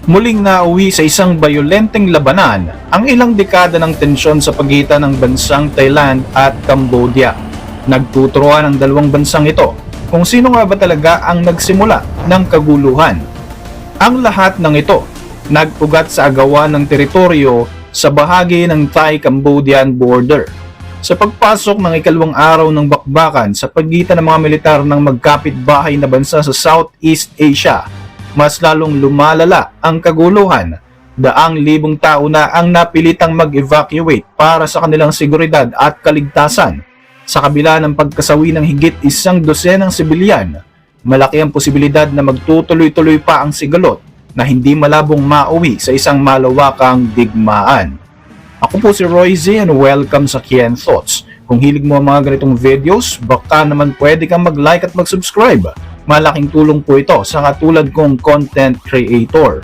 Muling nauwi sa isang bayolenteng labanan ang ilang dekada ng tensyon sa pagitan ng bansang Thailand at Cambodia. Nagtuturuan ang dalawang bansang ito kung sino nga ba talaga ang nagsimula ng kaguluhan. Ang lahat ng ito nag-ugat sa agawan ng teritoryo sa bahagi ng Thai-Cambodian border. Sa pagpasok ng ikalawang araw ng bakbakan sa pagitan ng mga militar ng magkapitbahay na bansa sa Southeast Asia, mas lalong lumalala ang kaguluhan. Daang libong tao na ang napilitang mag-evacuate para sa kanilang seguridad at kaligtasan. Sa kabila ng pagkasawi ng higit 100 sibilyan, malaki ang posibilidad na magtutuloy-tuloy pa ang sigalot na hindi malabong mauwi sa isang malawakang digmaan. Ako po si Roy Z and welcome sa Kien Thoughts. Kung hilig mo ang mga ganitong videos, baka naman pwede kang mag-like at mag-subscribe. Malaking tulong po ito sa katulad kong content creator.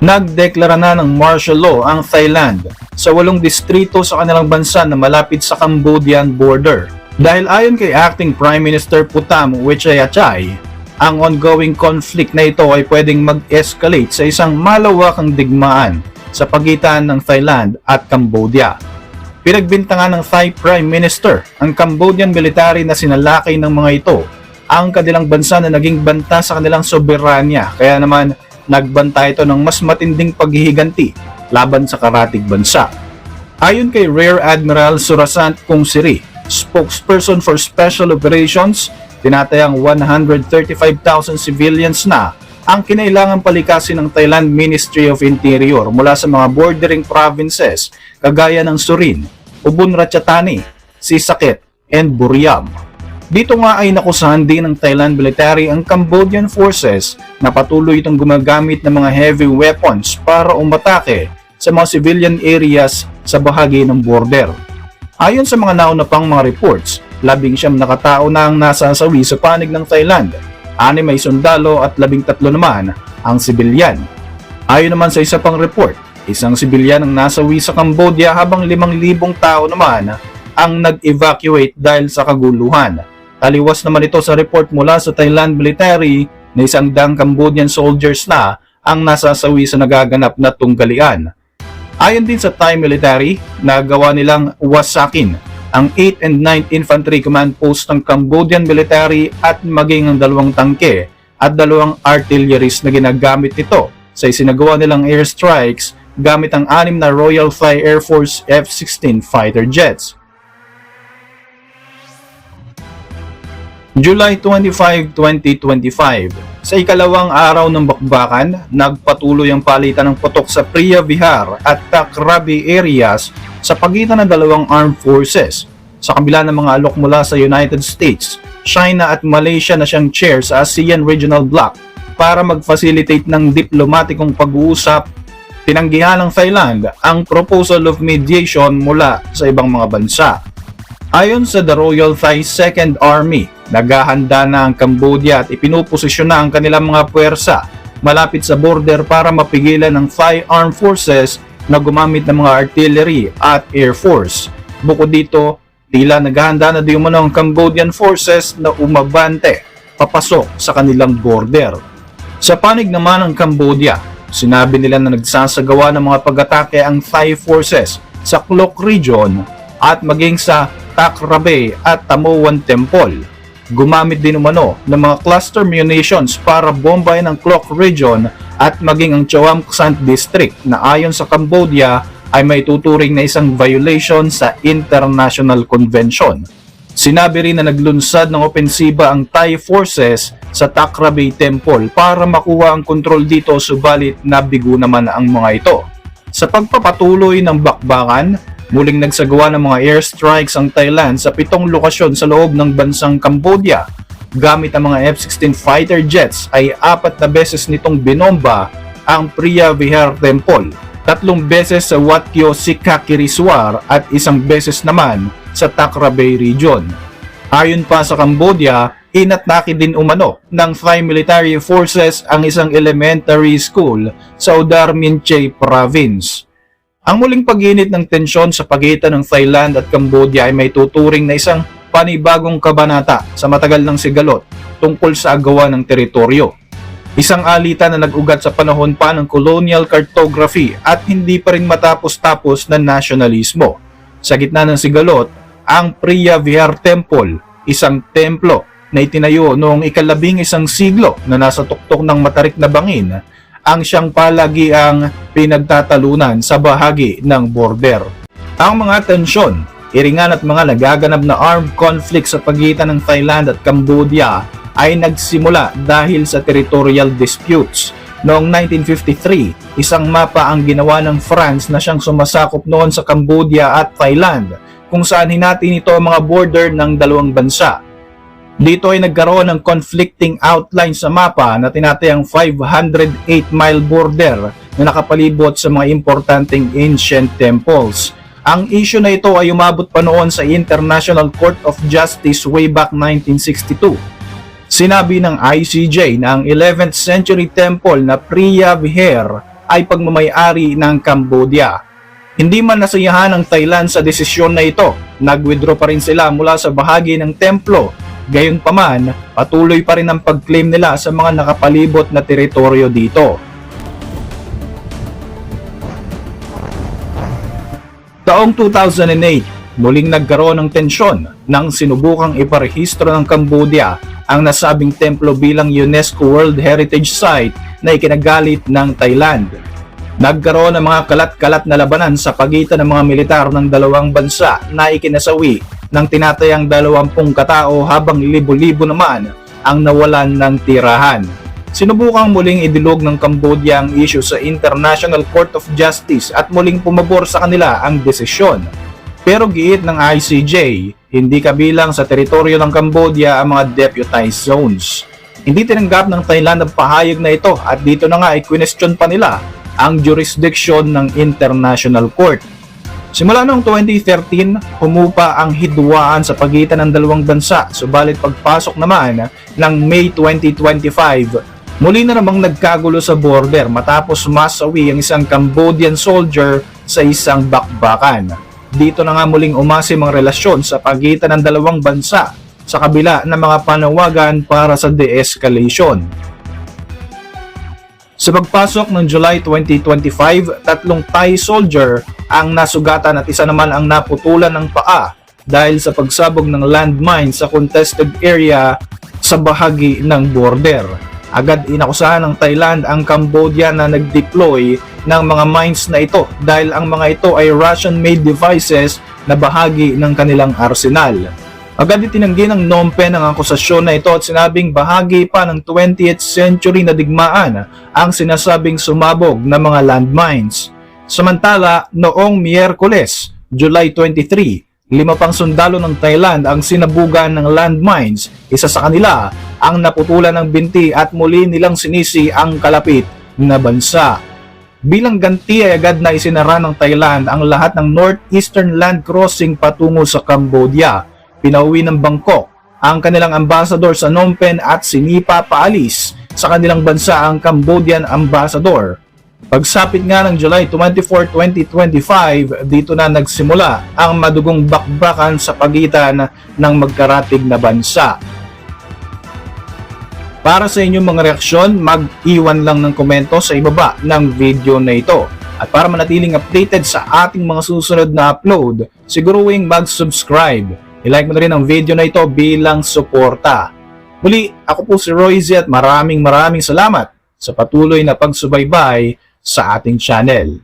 Nagdeklara na ng martial law ang Thailand sa 8 distrito sa kanilang bansa na malapit sa Cambodian border. Dahil ayon kay Acting Prime Minister Putam Wichayachai, ang ongoing conflict na ito ay pwedeng mag-escalate sa isang malawakang digmaan sa pagitan ng Thailand at Cambodia. Pinagbintangan ng Thai Prime Minister ang Cambodian military na sinalakay ng mga ito ang kanilang bansa na naging banta sa kanilang soberanya, kaya naman nagbanta ito ng mas matinding paghihiganti laban sa karatig bansa. Ayon kay Rear Admiral Surasant Kungsiri, spokesperson for Special Operations, tinatayang 135,000 civilians na ang kinailangang palikasin ng Thailand Ministry of Interior mula sa mga bordering provinces kagaya ng Surin, Ubon Ratchathani, Sisaket, and Buriram. Dito nga ay nakusahan din ng Thailand military ang Cambodian forces na patuloy itong gumagamit ng mga heavy weapons para umatake sa mga civilian areas sa bahagi ng border. Ayon sa mga nauna pang mga reports, 19 na katao na ang nasasawi sa panig ng Thailand, 6 ay sundalo at 13 naman ang sibilyan. Ayon naman sa isa pang report, isang sibilyan ang nasawi sa Cambodia habang 5,000 tao naman ang nag-evacuate dahil sa kaguluhan. Taliwas naman ito sa report mula sa Thailand military na 100 Cambodian soldiers na ang nasasawi sa nagaganap na tunggalian. Ayon din sa Thai military, nagawa nilang wasakin ang 8th and 9th Infantry Command Post ng Cambodian military at maging ang 2 tangke at 2 artilleries na ginagamit nito sa isinagawa nilang airstrikes gamit ang 6 na Royal Thai Air Force F-16 fighter jets. July 25, 2025, sa ikalawang araw ng bakbakan, nagpatuloy ang palitan ng putok sa Preah Vihear at Tak Krabi areas sa pagitan ng 2 armed forces. Sa kabila ng mga alok mula sa United States, China at Malaysia na siyang chair sa ASEAN Regional Bloc para mag-facilitate ng diplomatikong pag-uusap, tinanggihan ng Thailand ang proposal of mediation mula sa ibang mga bansa. Ayon sa The Royal Thai Second Army, naghahanda na ang Cambodia at ipinuposisyon na ang kanilang mga puwersa malapit sa border para mapigilan ng Thai Armed Forces na gumamit ng mga artillery at air force. Bukod dito, tila naghahanda na di umano ang Cambodian forces na umabante papasok sa kanilang border. Sa panig naman ng Cambodia, sinabi nila na nagsasagawa ng mga pag-atake ang Thai forces sa Klok region at maging sa Tak Krabi at Tamowan Temple. Gumamit din umano ng mga cluster munitions para bombahin ang Klok region at maging ang Chawam Ksant district na ayon sa Cambodia ay may tuturing na isang violation sa international convention. Sinabi rin na naglunsad ng opensiba ang Thai forces sa Tak Krabi Temple para makuha ang kontrol dito, subalit nabigo naman ang mga ito. Sa pagpapatuloy ng bakbakan, muling nagsagawa ng mga airstrikes ang Thailand sa 7 lokasyon sa loob ng bansang Cambodia. Gamit ang mga F-16 fighter jets ay 4 na beses nitong binomba ang Preah Vihear Temple, 3 beses sa Wat Kyo Sikhakiriswar at 1 beses naman sa Tak Krabi region. Ayon pa sa Cambodia, inatake din umano ng Thai military forces ang isang elementary school sa Udar Minche province. Ang muling pag-init ng tensyon sa pagitan ng Thailand at Cambodia ay may tuturing na isang panibagong kabanata sa matagal ng sigalot tungkol sa agawan ng teritoryo. Isang alitan na nag-ugat sa panahon pa ng colonial cartography at hindi pa rin matapos-tapos na nasyonalismo. Sa gitna ng sigalot, ang Priya Vihar Temple, isang templo na itinayo noong ika-11 siglo na nasa tuktok ng matarik na bangin, ang siyang palagiang pinagtatalunan sa bahagi ng border. Ang mga tensyon, iringan at mga nagaganap na armed conflict sa pagitan ng Thailand at Cambodia ay nagsimula dahil sa territorial disputes. Noong 1953, isang mapa ang ginawa ng France na siyang sumasakop noon sa Cambodia at Thailand, kung saan hinati nito ang mga border ng dalawang bansa. Dito ay nagkaroon ng conflicting outline sa mapa na tinatayang 508-mile border na nakapalibot sa mga importanteng ancient temples. Ang issue na ito ay umabot pa noon sa International Court of Justice way back 1962. Sinabi ng ICJ na ang 11th century temple na Priya Vihar ay pagmamayari ng Cambodia. Hindi man nasayahan ng Thailand sa desisyon na ito, nag-withdraw pa rin sila mula sa bahagi ng templo. Gayunpaman, patuloy pa rin ang pag-claim nila sa mga nakapalibot na teritoryo dito. Taong 2008, muling nagkaroon ng tensyon nang sinubukang iparehistro ng Cambodia ang nasabing templo bilang UNESCO World Heritage Site na ikinagalit ng Thailand. Nagkaroon ng mga kalat-kalat na labanan sa pagitan ng mga militar ng dalawang bansa na ikinasawi ng tinatayang 20 katao habang libo-libo naman ang nawalan ng tirahan. Sinubukang muling idilog ng Cambodia ang issue sa International Court of Justice at muling pumabor sa kanila ang desisyon. Pero giit ng ICJ, hindi kabilang sa teritoryo ng Cambodia ang mga deputized zones. Hindi tinanggap ng Thailand ang pahayag na ito at dito na nga i-question pa nila ang jurisdiction ng International Court. Simula noong 2013, humupa ang hidwaan sa pagitan ng dalawang bansa, subalit pagpasok naman ng May 2025, muli na namang nagkagulo sa border matapos masawi ang isang Cambodian soldier sa isang bakbakan. Dito na nga muling umasim ang relasyon sa pagitan ng dalawang bansa sa kabila ng mga panawagan para sa de-escalation. Sa pagpasok ng July 2025, 3 Thai soldier ang nasugatan at isa naman ang naputulan ng paa dahil sa pagsabog ng landmine sa contested area sa bahagi ng border. Agad inakusahan ng Thailand ang Cambodia na nag-deploy ng mga mines na ito dahil ang mga ito ay Russian-made devices na bahagi ng kanilang arsenal. Agad itinanggi ng Phnom Penh ang akusasyon na ito at sinabing bahagi pa ng 20th century na digmaan ang sinasabing sumabog na mga landmines. Samantala, noong Miyerkules, July 23, 5 pang sundalo ng Thailand ang sinabugan ng landmines. Isa sa kanila ang naputulan ng binti at muli nilang sinisi ang kalapit na bansa. Bilang ganti ay agad na isinara ng Thailand ang lahat ng northeastern land crossing patungo sa Cambodia. Pinauwi ng Bangkok ang kanilang ambassador sa Phnom Penh at sinipa paalis sa kanilang bansa ang Cambodian ambassador. Pagsapit nga ng July 24, 2025, dito na nagsimula ang madugong bakbakan sa pagitan ng magkaratig na bansa. Para sa inyong mga reaksyon, mag-iwan lang ng komento sa ibaba ng video na ito. At para manatiling updated sa ating mga susunod na upload, siguruing mag-subscribe. I-like mo na rin ang video na ito bilang suporta. Muli, ako po si Royzy at maraming salamat sa patuloy na pagsubaybay sa ating channel.